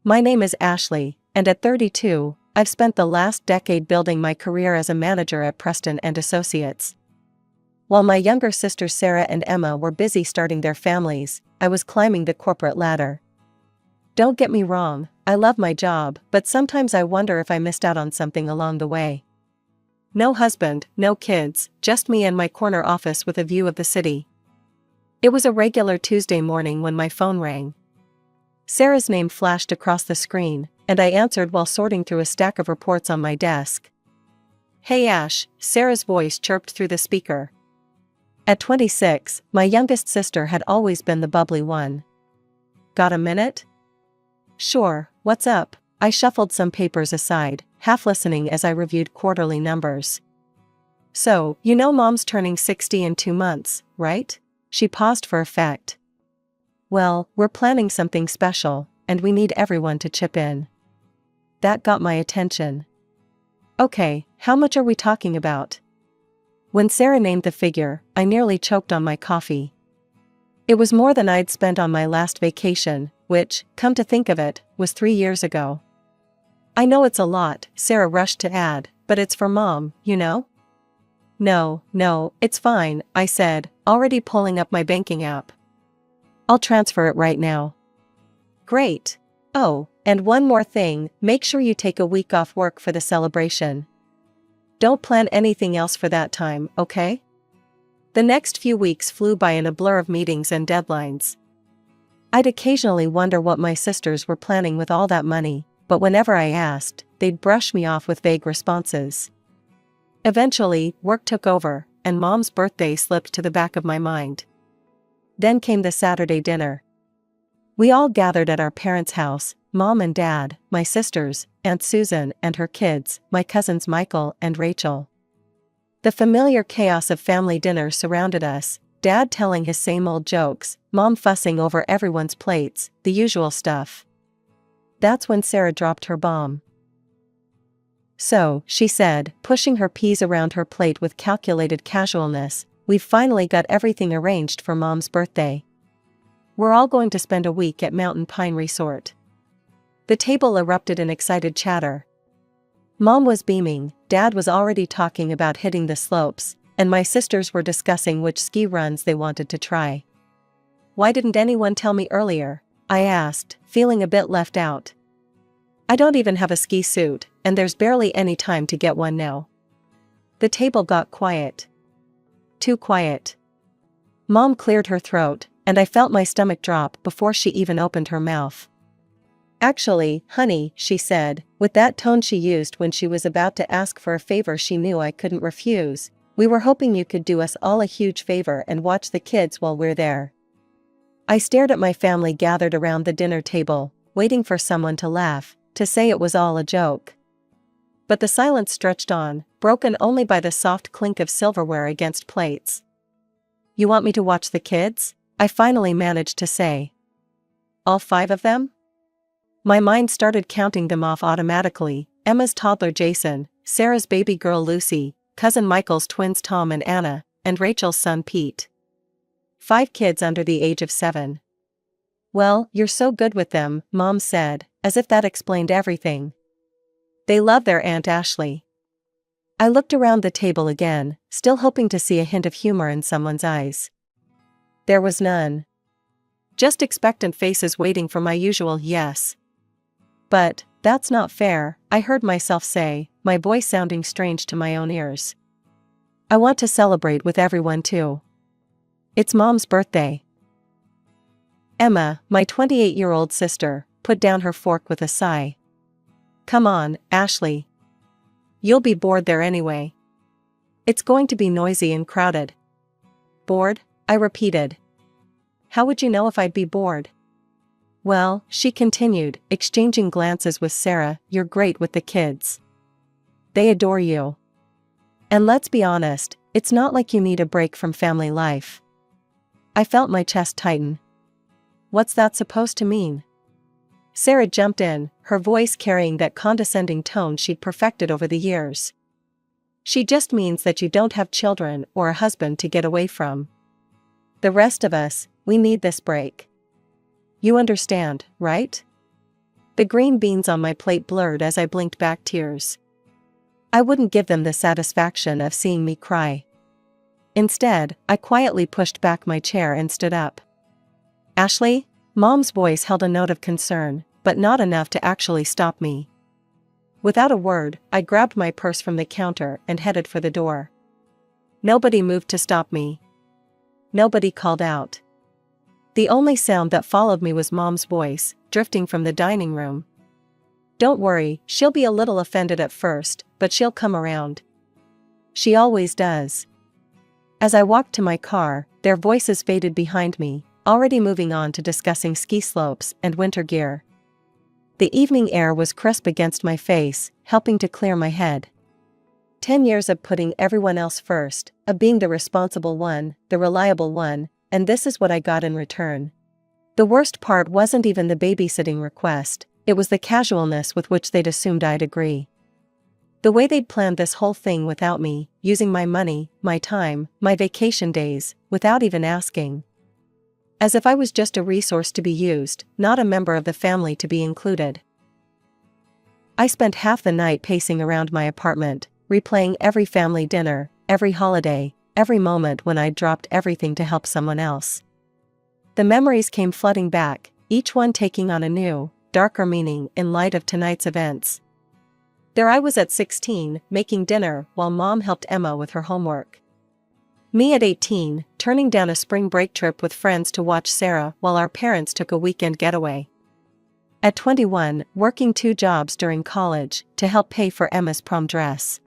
My name is Ashley, and at 32, I've spent the last decade building my career as a manager at Preston and Associates. While my younger sisters Sarah and Emma were busy starting their families, I was climbing the corporate ladder. Don't get me wrong, I love my job, but sometimes I wonder if I missed out on something along the way. No husband, no kids, just me and my corner office with a view of the city. It was a regular Tuesday morning when my phone rang. Sarah's name flashed across the screen, and I answered while sorting through a stack of reports on my desk. "Hey Ash," Sarah's voice chirped through the speaker. At 26, my youngest sister had always been the bubbly one. "Got a minute?" "Sure, what's up?" I shuffled some papers aside, half listening as I reviewed quarterly numbers. "So, you know Mom's turning 60 in 2 months, right?" She paused for effect. "Well, we're planning something special, and we need everyone to chip in." That got my attention. "Okay, how much are we talking about?" When Sarah named the figure, I nearly choked on my coffee. It was more than I'd spent on my last vacation, which, come to think of it, was 3 years ago. "I know it's a lot," Sarah rushed to add, "but it's for Mom, you know?" No, it's fine," I said, already pulling up my banking app. "I'll transfer it right now." "Great. Oh, and one more thing, make sure you take a week off work for the celebration. Don't plan anything else for that time, okay?" The next few weeks flew by in a blur of meetings and deadlines. I'd occasionally wonder what my sisters were planning with all that money, but whenever I asked, they'd brush me off with vague responses. Eventually, work took over, and Mom's birthday slipped to the back of my mind. Then came the Saturday dinner. We all gathered at our parents' house, Mom and Dad, my sisters, Aunt Susan and her kids, my cousins Michael and Rachel. The familiar chaos of family dinner surrounded us, Dad telling his same old jokes, Mom fussing over everyone's plates, the usual stuff. That's when Sarah dropped her bomb. "So," she said, pushing her peas around her plate with calculated casualness, "we've finally got everything arranged for Mom's birthday. We're all going to spend a week at Mountain Pine Resort." The table erupted in excited chatter. Mom was beaming, Dad was already talking about hitting the slopes, and my sisters were discussing which ski runs they wanted to try. "Why didn't anyone tell me earlier?" I asked, feeling a bit left out. "I don't even have a ski suit, and there's barely any time to get one now." The table got quiet. Too quiet. Mom cleared her throat, and I felt my stomach drop before she even opened her mouth. "Actually, honey," she said, with that tone she used when she was about to ask for a favor she knew I couldn't refuse, "we were hoping you could do us all a huge favor and watch the kids while we're there." I stared at my family gathered around the dinner table, waiting for someone to laugh, to say it was all a joke. But the silence stretched on, broken only by the soft clink of silverware against plates. "You want me to watch the kids?" I finally managed to say. "All 5 of them?" My mind started counting them off automatically, Emma's toddler Jason, Sarah's baby girl Lucy, cousin Michael's twins Tom and Anna, and Rachel's son Pete. 5 kids under the age of 7. "Well, you're so good with them," Mom said, as if that explained everything. "They love their Aunt Ashley." I looked around the table again, still hoping to see a hint of humor in someone's eyes. There was none. Just expectant faces waiting for my usual yes. "But, that's not fair," I heard myself say, my voice sounding strange to my own ears. "I want to celebrate with everyone too. It's Mom's birthday." Emma, my 28-year-old sister, put down her fork with a sigh. "Come on, Ashley. You'll be bored there anyway. It's going to be noisy and crowded." "Bored?" I repeated. "How would you know if I'd be bored?" "Well," she continued, exchanging glances with Sarah, "you're great with the kids. They adore you. And let's be honest, it's not like you need a break from family life." I felt my chest tighten. "What's that supposed to mean?" Sarah jumped in, her voice carrying that condescending tone she'd perfected over the years. "She just means that you don't have children or a husband to get away from. The rest of us, we need this break. You understand, right?" The green beans on my plate blurred as I blinked back tears. I wouldn't give them the satisfaction of seeing me cry. Instead, I quietly pushed back my chair and stood up. "Ashley?" Mom's voice held a note of concern, but not enough to actually stop me. Without a word, I grabbed my purse from the counter and headed for the door. Nobody moved to stop me. Nobody called out. The only sound that followed me was Mom's voice, drifting from the dining room. "Don't worry, she'll be a little offended at first, but she'll come around. She always does." As I walked to my car, their voices faded behind me, already moving on to discussing ski slopes and winter gear. The evening air was crisp against my face, helping to clear my head. 10 years of putting everyone else first, of being the responsible one, the reliable one, and this is what I got in return. The worst part wasn't even the babysitting request, it was the casualness with which they'd assumed I'd agree. The way they'd planned this whole thing without me, using my money, my time, my vacation days, without even asking. As if I was just a resource to be used, not a member of the family to be included. I spent half the night pacing around my apartment, replaying every family dinner, every holiday, every moment when I'd dropped everything to help someone else. The memories came flooding back, each one taking on a new, darker meaning in light of tonight's events. There I was at 16, making dinner while Mom helped Emma with her homework. Me at 18, turning down a spring break trip with friends to watch Sarah while our parents took a weekend getaway. At 21, working 2 jobs during college to help pay for Emma's prom dress.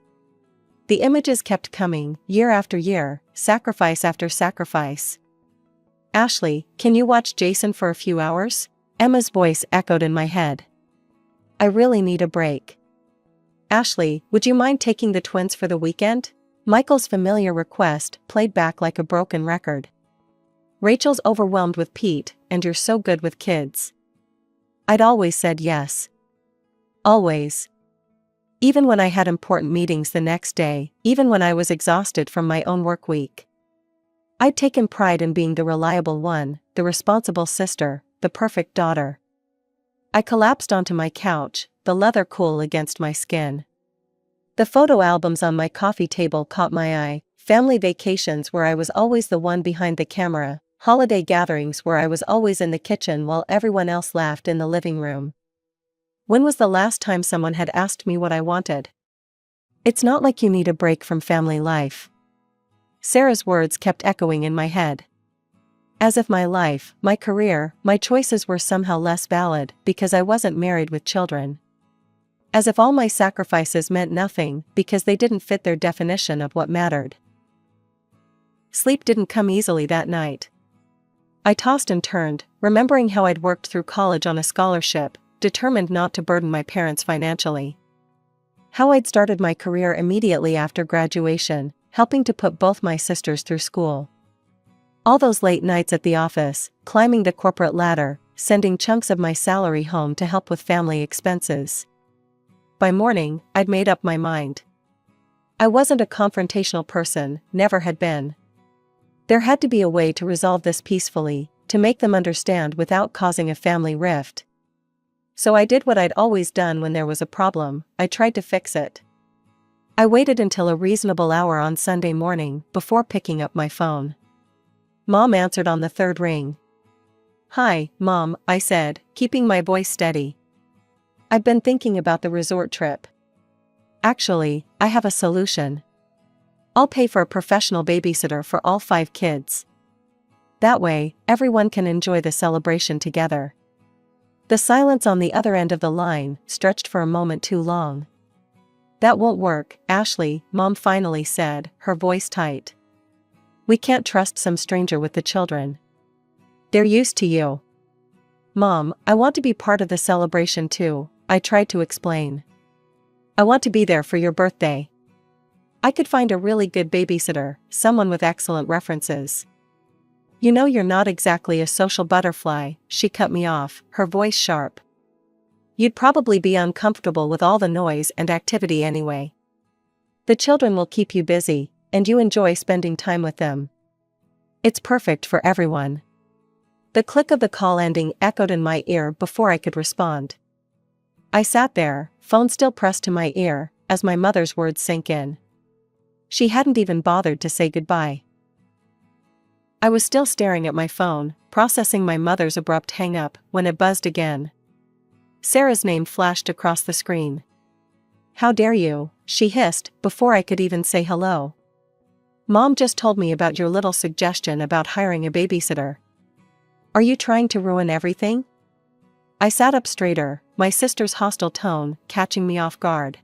The images kept coming, year after year, sacrifice after sacrifice. "Ashley, can you watch Jason for a few hours?" Emma's voice echoed in my head. "I really need a break." "Ashley, would you mind taking the twins for the weekend?" Michael's familiar request played back like a broken record. "Rachel's overwhelmed with Pete, and you're so good with kids." I'd always said yes. Always. Even when I had important meetings the next day, even when I was exhausted from my own work week. I'd taken pride in being the reliable one, the responsible sister, the perfect daughter. I collapsed onto my couch, the leather cool against my skin. The photo albums on my coffee table caught my eye, family vacations where I was always the one behind the camera, holiday gatherings where I was always in the kitchen while everyone else laughed in the living room. When was the last time someone had asked me what I wanted? "It's not like you need a break from family life." Sarah's words kept echoing in my head. As if my life, my career, my choices were somehow less valid because I wasn't married with children. As if all my sacrifices meant nothing because they didn't fit their definition of what mattered. Sleep didn't come easily that night. I tossed and turned, remembering how I'd worked through college on a scholarship, determined not to burden my parents financially. How I'd started my career immediately after graduation, helping to put both my sisters through school. All those late nights at the office, climbing the corporate ladder, sending chunks of my salary home to help with family expenses. By morning, I'd made up my mind. I wasn't a confrontational person, never had been. There had to be a way to resolve this peacefully, to make them understand without causing a family rift. So I did what I'd always done when there was a problem, I tried to fix it. I waited until a reasonable hour on Sunday morning before picking up my phone. Mom answered on the 3rd ring. "Hi, Mom," I said, keeping my voice steady. "I've been thinking about the resort trip. Actually, I have a solution. I'll pay for a professional babysitter for all 5 kids. That way, everyone can enjoy the celebration together." The silence on the other end of the line stretched for a moment too long. "That won't work, Ashley," Mom finally said, her voice tight. "We can't trust some stranger with the children. They're used to you." "Mom, I want to be part of the celebration too," I tried to explain. "I want to be there for your birthday. I could find a really good babysitter, someone with excellent references." "You know you're not exactly a social butterfly," she cut me off, her voice sharp. "You'd probably be uncomfortable with all the noise and activity anyway. The children will keep you busy, and you enjoy spending time with them. It's perfect for everyone." The click of the call ending echoed in my ear before I could respond. I sat there, phone still pressed to my ear, as my mother's words sank in. She hadn't even bothered to say goodbye. I was still staring at my phone, processing my mother's abrupt hang-up, when it buzzed again. Sarah's name flashed across the screen. "How dare you," she hissed, before I could even say hello. "Mom just told me about your little suggestion about hiring a babysitter. Are you trying to ruin everything?" I sat up straighter, my sister's hostile tone catching me off guard.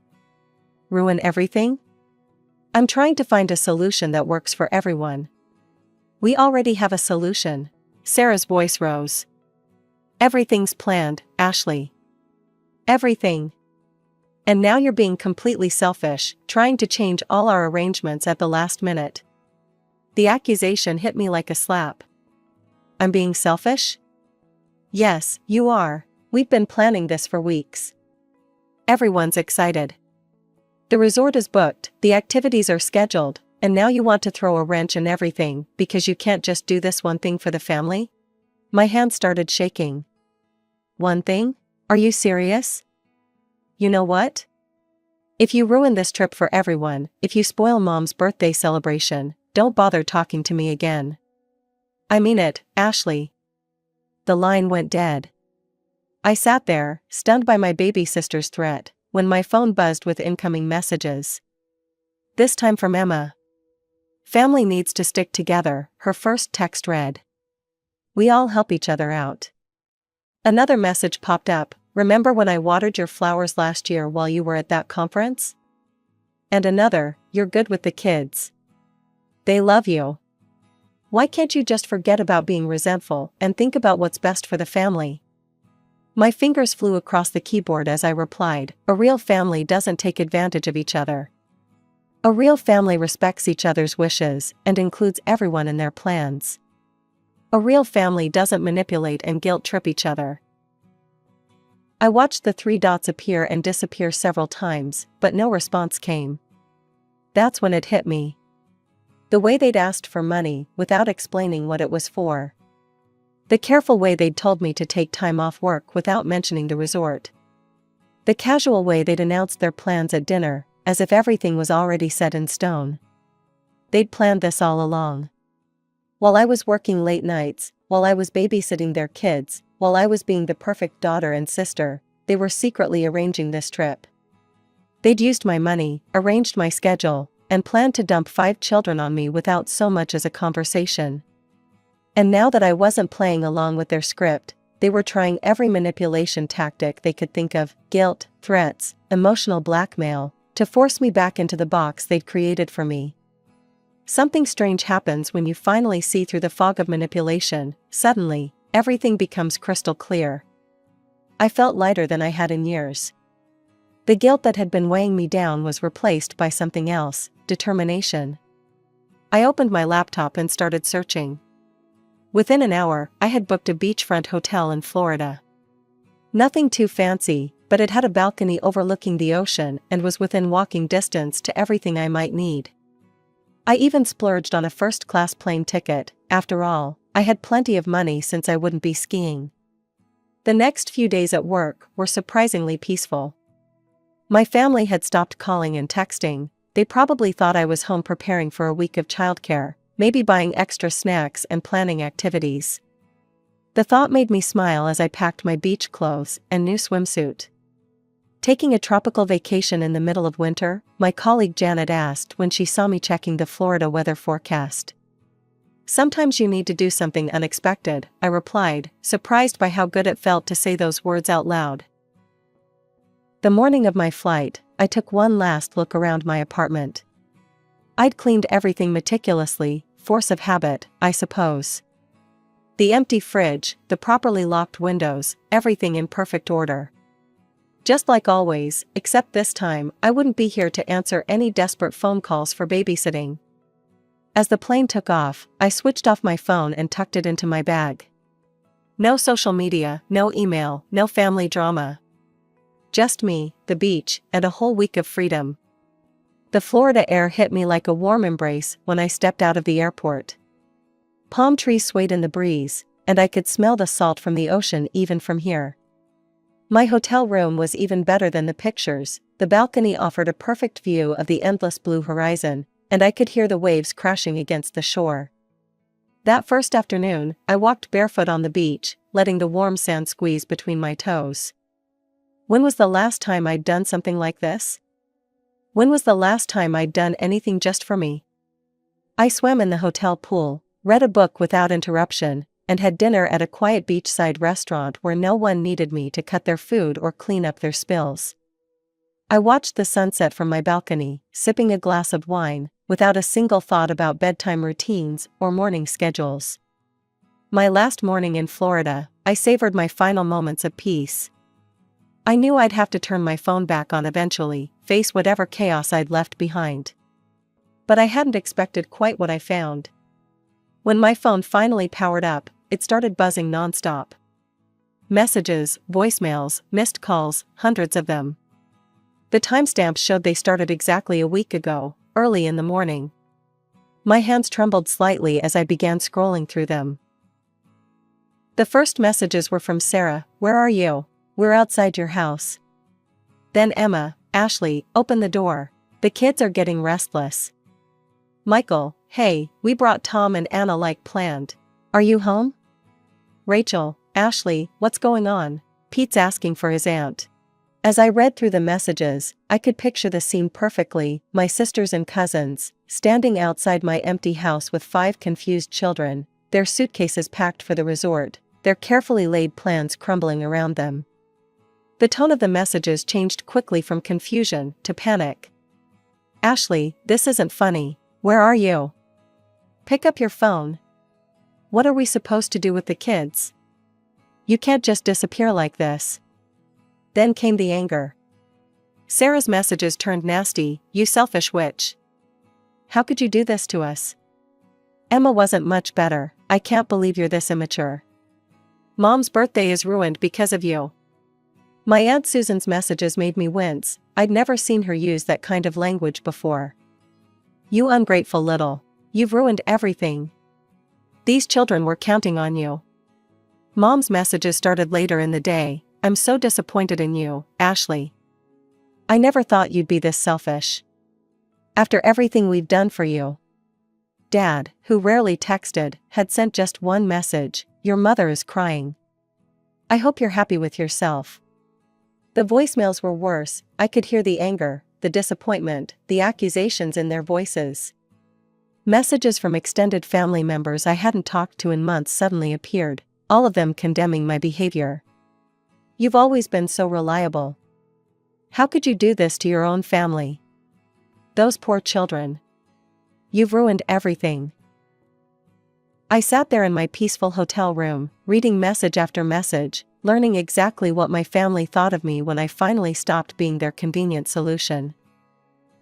"Ruin everything? I'm trying to find a solution that works for everyone." "We already have a solution." Sarah's voice rose. "Everything's planned, Ashley. Everything. And now you're being completely selfish, trying to change all our arrangements at the last minute." The accusation hit me like a slap. "I'm being selfish?" "Yes, you are. We've been planning this for weeks. Everyone's excited. The resort is booked, the activities are scheduled, and now you want to throw a wrench in everything because you can't just do this one thing for the family?" My hand started shaking. "One thing? Are you serious?" "You know what? If you ruin this trip for everyone, if you spoil Mom's birthday celebration, don't bother talking to me again." "I mean it, Ashley." The line went dead. I sat there, stunned by my baby sister's threat, when my phone buzzed with incoming messages. This time from Emma. "Family needs to stick together," her first text read. "We all help each other out." Another message popped up. "Remember when I watered your flowers last year while you were at that conference?" And another, "You're good with the kids. They love you. Why can't you just forget about being resentful and think about what's best for the family?" My fingers flew across the keyboard as I replied, "A real family doesn't take advantage of each other. A real family respects each other's wishes and includes everyone in their plans. A real family doesn't manipulate and guilt-trip each other." I watched the three dots appear and disappear several times, but no response came. That's when it hit me. The way they'd asked for money without explaining what it was for. The careful way they'd told me to take time off work without mentioning the resort. The casual way they'd announced their plans at dinner, as if everything was already set in stone. They'd planned this all along. While I was working late nights, while I was babysitting their kids, while I was being the perfect daughter and sister, they were secretly arranging this trip. They'd used my money, arranged my schedule, and planned to dump 5 children on me without so much as a conversation. And now that I wasn't playing along with their script, they were trying every manipulation tactic they could think of, guilt, threats, emotional blackmail, to force me back into the box they'd created for me. Something strange happens when you finally see through the fog of manipulation. Suddenly, everything becomes crystal clear. I felt lighter than I had in years. The guilt that had been weighing me down was replaced by something else, determination. I opened my laptop and started searching. Within an hour, I had booked a beachfront hotel in Florida. Nothing too fancy, but it had a balcony overlooking the ocean and was within walking distance to everything I might need. I even splurged on a first-class plane ticket. After all, I had plenty of money since I wouldn't be skiing. The next few days at work were surprisingly peaceful. My family had stopped calling and texting. They probably thought I was home preparing for a week of childcare, maybe buying extra snacks and planning activities. The thought made me smile as I packed my beach clothes and new swimsuit. Taking a tropical vacation in the middle of winter, my colleague Janet asked when she saw me checking the Florida weather forecast. "Sometimes you need to do something unexpected," I replied, surprised by how good it felt to say those words out loud. The morning of my flight, I took one last look around my apartment. I'd cleaned everything meticulously, force of habit, I suppose. The empty fridge, the properly locked windows, everything in perfect order. Just like always, except this time, I wouldn't be here to answer any desperate phone calls for babysitting. As the plane took off, I switched off my phone and tucked it into my bag. No social media, no email, no family drama. Just me, the beach, and a whole week of freedom. The Florida air hit me like a warm embrace when I stepped out of the airport. Palm trees swayed in the breeze, and I could smell the salt from the ocean even from here. My hotel room was even better than the pictures. The balcony offered a perfect view of the endless blue horizon, and I could hear the waves crashing against the shore. That first afternoon, I walked barefoot on the beach, letting the warm sand squeeze between my toes. When was the last time I'd done something like this? When was the last time I'd done anything just for me? I swam in the hotel pool, read a book without interruption, and had dinner at a quiet beachside restaurant where no one needed me to cut their food or clean up their spills. I watched the sunset from my balcony, sipping a glass of wine, without a single thought about bedtime routines or morning schedules. My last morning in Florida, I savored my final moments of peace. I knew I'd have to turn my phone back on eventually, face whatever chaos I'd left behind. But I hadn't expected quite what I found. When my phone finally powered up, it started buzzing nonstop. Messages, voicemails, missed calls, hundreds of them. The timestamps showed they started exactly a week ago, early in the morning. My hands trembled slightly as I began scrolling through them. The first messages were from Sarah, "Where are you? We're outside your house." Then Emma, "Ashley, open the door. The kids are getting restless." Michael, "Hey, we brought Tom and Anna like planned. Are you home?" Rachel, "Ashley, what's going on? Pete's asking for his aunt." As I read through the messages, I could picture the scene perfectly, my sisters and cousins, standing outside my empty house with 5 confused children, their suitcases packed for the resort, their carefully laid plans crumbling around them. The tone of the messages changed quickly from confusion to panic. "Ashley, this isn't funny. Where are you? Pick up your phone. What are we supposed to do with the kids? You can't just disappear like this." Then came the anger. Sarah's messages turned nasty. "You selfish witch. How could you do this to us? Emma wasn't much better. I can't believe you're this immature. Mom's birthday is ruined because of you." My Aunt Susan's messages made me wince. I'd never seen her use that kind of language before. "You ungrateful little. You've ruined everything. These children were counting on you." Mom's messages started later in the day. "I'm so disappointed in you, Ashley. I never thought you'd be this selfish. After everything we've done for you." Dad, who rarely texted, had sent just one message: "Your mother is crying. I hope you're happy with yourself." The voicemails were worse. I could hear the anger, the disappointment, the accusations in their voices. Messages from extended family members I hadn't talked to in months suddenly appeared, all of them condemning my behavior. "You've always been so reliable. How could you do this to your own family? Those poor children. You've ruined everything." I sat there in my peaceful hotel room, reading message after message, learning exactly what my family thought of me when I finally stopped being their convenient solution.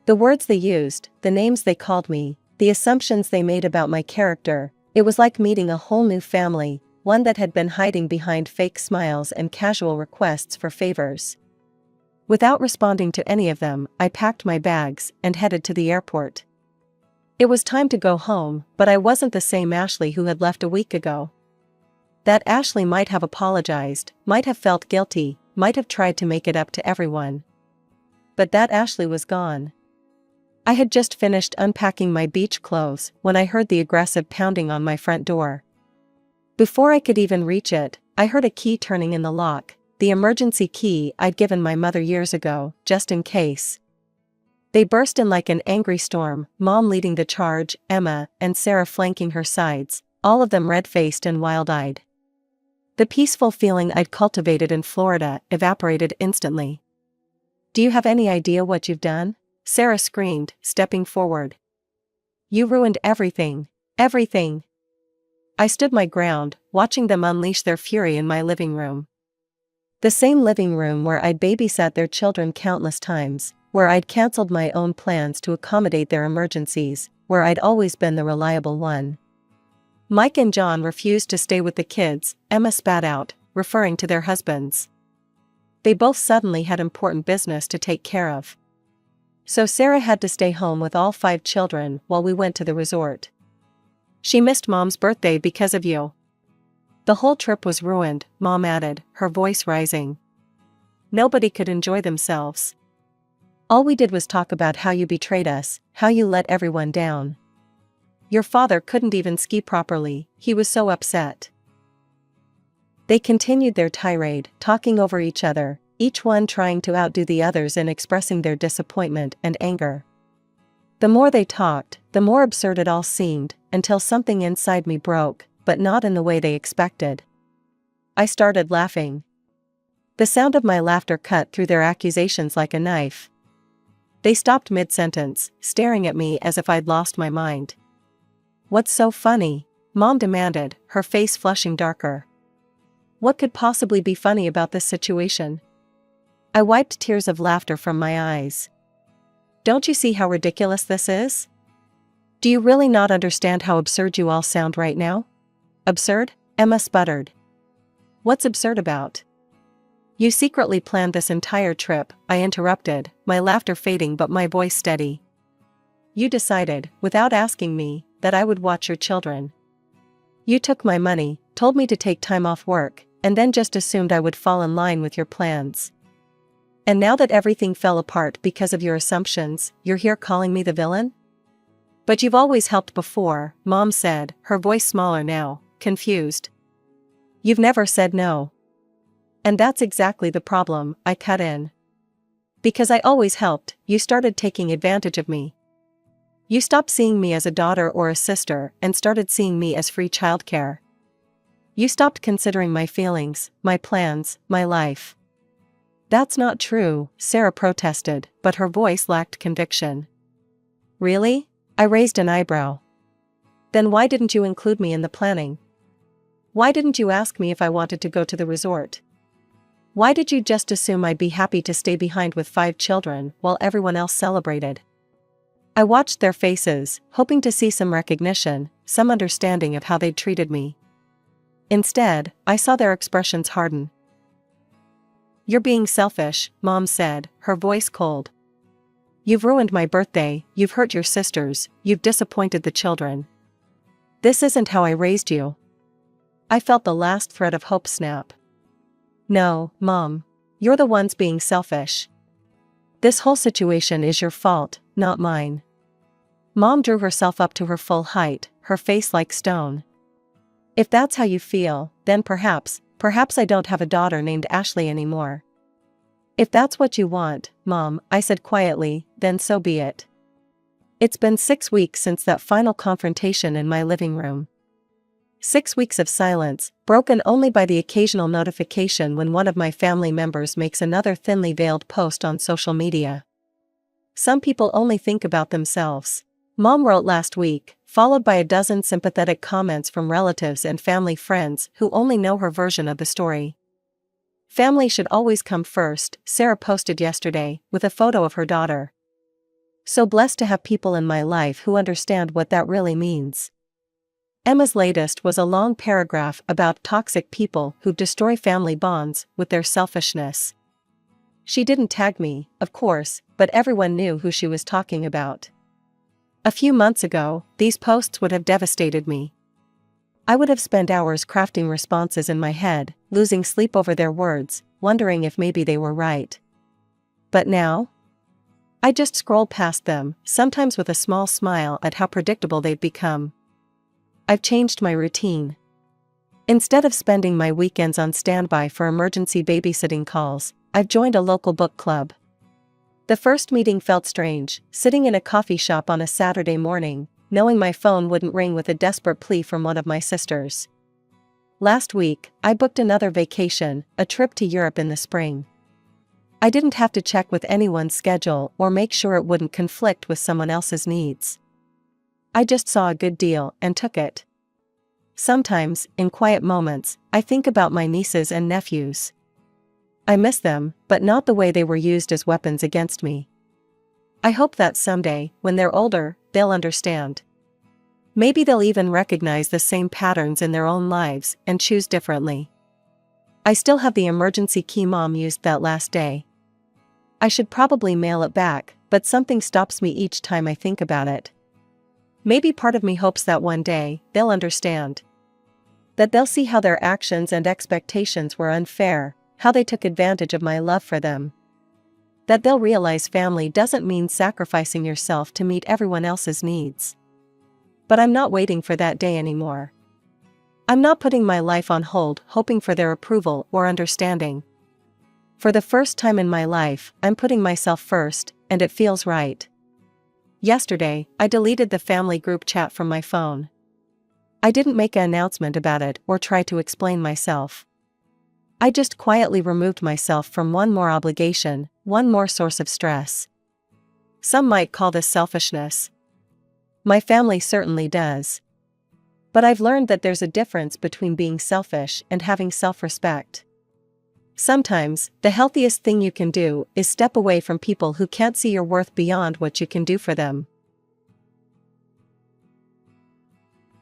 The words they used, the names they called me, the assumptions they made about my character, it was like meeting a whole new family, one that had been hiding behind fake smiles and casual requests for favors. Without responding to any of them, I packed my bags and headed to the airport. It was time to go home, but I wasn't the same Ashley who had left a week ago. That Ashley might have apologized, might have felt guilty, might have tried to make it up to everyone. But that Ashley was gone. I had just finished unpacking my beach clothes when I heard the aggressive pounding on my front door. Before I could even reach it, I heard a key turning in the lock, the emergency key I'd given my mother years ago, just in case. They burst in like an angry storm, Mom leading the charge, Emma and Sarah flanking her sides, all of them red-faced and wild-eyed. The peaceful feeling I'd cultivated in Florida evaporated instantly. "Do you have any idea what you've done?" Sarah screamed, stepping forward. "You ruined everything. Everything." I stood my ground, watching them unleash their fury in my living room. The same living room where I'd babysat their children countless times, where I'd cancelled my own plans to accommodate their emergencies, where I'd always been the reliable one. "Mike and John refused to stay with the kids," Emma spat out, referring to their husbands. "They both suddenly had important business to take care of. So Sarah had to stay home with all 5 children while we went to the resort. She missed Mom's birthday because of you. The whole trip was ruined," Mom added, her voice rising. Nobody could enjoy themselves. All we did was talk about how you betrayed us, how you let everyone down. Your father couldn't even ski properly, he was so upset." They continued their tirade, talking over each other, each one trying to outdo the others in expressing their disappointment and anger. The more they talked, the more absurd it all seemed, until something inside me broke, but not in the way they expected. I started laughing. The sound of my laughter cut through their accusations like a knife. They stopped mid-sentence, staring at me as if I'd lost my mind. "What's so funny?" Mom demanded, her face flushing darker. What could possibly be funny about this situation? I wiped tears of laughter from my eyes. "Don't you see how ridiculous this is? Do you really not understand how absurd you all sound right now?" "Absurd?" Emma sputtered. "What's absurd about?" "You secretly planned this entire trip," I interrupted, my laughter fading but my voice steady. "You decided, without asking me, that I would watch your children. You took my money, told me to take time off work, and then just assumed I would fall in line with your plans. And now that everything fell apart because of your assumptions, you're here calling me the villain?" "But you've always helped before," Mom said, her voice smaller now, confused. "You've never said no." "And that's exactly the problem," I cut in. "Because I always helped, you started taking advantage of me. You stopped seeing me as a daughter or a sister and started seeing me as free childcare. You stopped considering my feelings, my plans, my life." "That's not true," Sarah protested, but her voice lacked conviction. "Really?" I raised an eyebrow. "Then why didn't you include me in the planning? Why didn't you ask me if I wanted to go to the resort? Why did you just assume I'd be happy to stay behind with 5 children while everyone else celebrated?" I watched their faces, hoping to see some recognition, some understanding of how they'd treated me. Instead, I saw their expressions harden. "You're being selfish," Mom said, her voice cold. "You've ruined my birthday, you've hurt your sisters, you've disappointed the children. This isn't how I raised you." I felt the last thread of hope snap. "No, Mom. You're the ones being selfish. This whole situation is your fault, not mine." Mom drew herself up to her full height, her face like stone. "If that's how you feel, then perhaps I don't have a daughter named Ashley anymore." "If that's what you want, Mom," I said quietly, "then so be it." It's been 6 weeks since that final confrontation in my living room. 6 weeks of silence, broken only by the occasional notification when one of my family members makes another thinly veiled post on social media. "Some people only think about themselves," Mom wrote last week, followed by a dozen sympathetic comments from relatives and family friends who only know her version of the story. "Family should always come first," Sarah posted yesterday, with a photo of her daughter. "So blessed to have people in my life who understand what that really means." Emma's latest was a long paragraph about toxic people who destroy family bonds with their selfishness. She didn't tag me, of course, but everyone knew who she was talking about. A few months ago, these posts would have devastated me. I would have spent hours crafting responses in my head, losing sleep over their words, wondering if maybe they were right. But now? I just scroll past them, sometimes with a small smile at how predictable they've become. I've changed my routine. Instead of spending my weekends on standby for emergency babysitting calls, I've joined a local book club. The first meeting felt strange, sitting in a coffee shop on a Saturday morning, knowing my phone wouldn't ring with a desperate plea from one of my sisters. Last week, I booked another vacation, a trip to Europe in the spring. I didn't have to check with anyone's schedule or make sure it wouldn't conflict with someone else's needs. I just saw a good deal and took it. Sometimes, in quiet moments, I think about my nieces and nephews. I miss them, but not the way they were used as weapons against me. I hope that someday, when they're older, they'll understand. Maybe they'll even recognize the same patterns in their own lives and choose differently. I still have the emergency key Mom used that last day. I should probably mail it back, but something stops me each time I think about it. Maybe part of me hopes that one day, they'll understand. That they'll see how their actions and expectations were unfair, how they took advantage of my love for them. That they'll realize family doesn't mean sacrificing yourself to meet everyone else's needs. But I'm not waiting for that day anymore. I'm not putting my life on hold hoping for their approval or understanding. For the first time in my life, I'm putting myself first, and it feels right. Yesterday, I deleted the family group chat from my phone. I didn't make an announcement about it or try to explain myself. I just quietly removed myself from one more obligation, one more source of stress. Some might call this selfishness. My family certainly does. But I've learned that there's a difference between being selfish and having self-respect. Sometimes, the healthiest thing you can do is step away from people who can't see your worth beyond what you can do for them.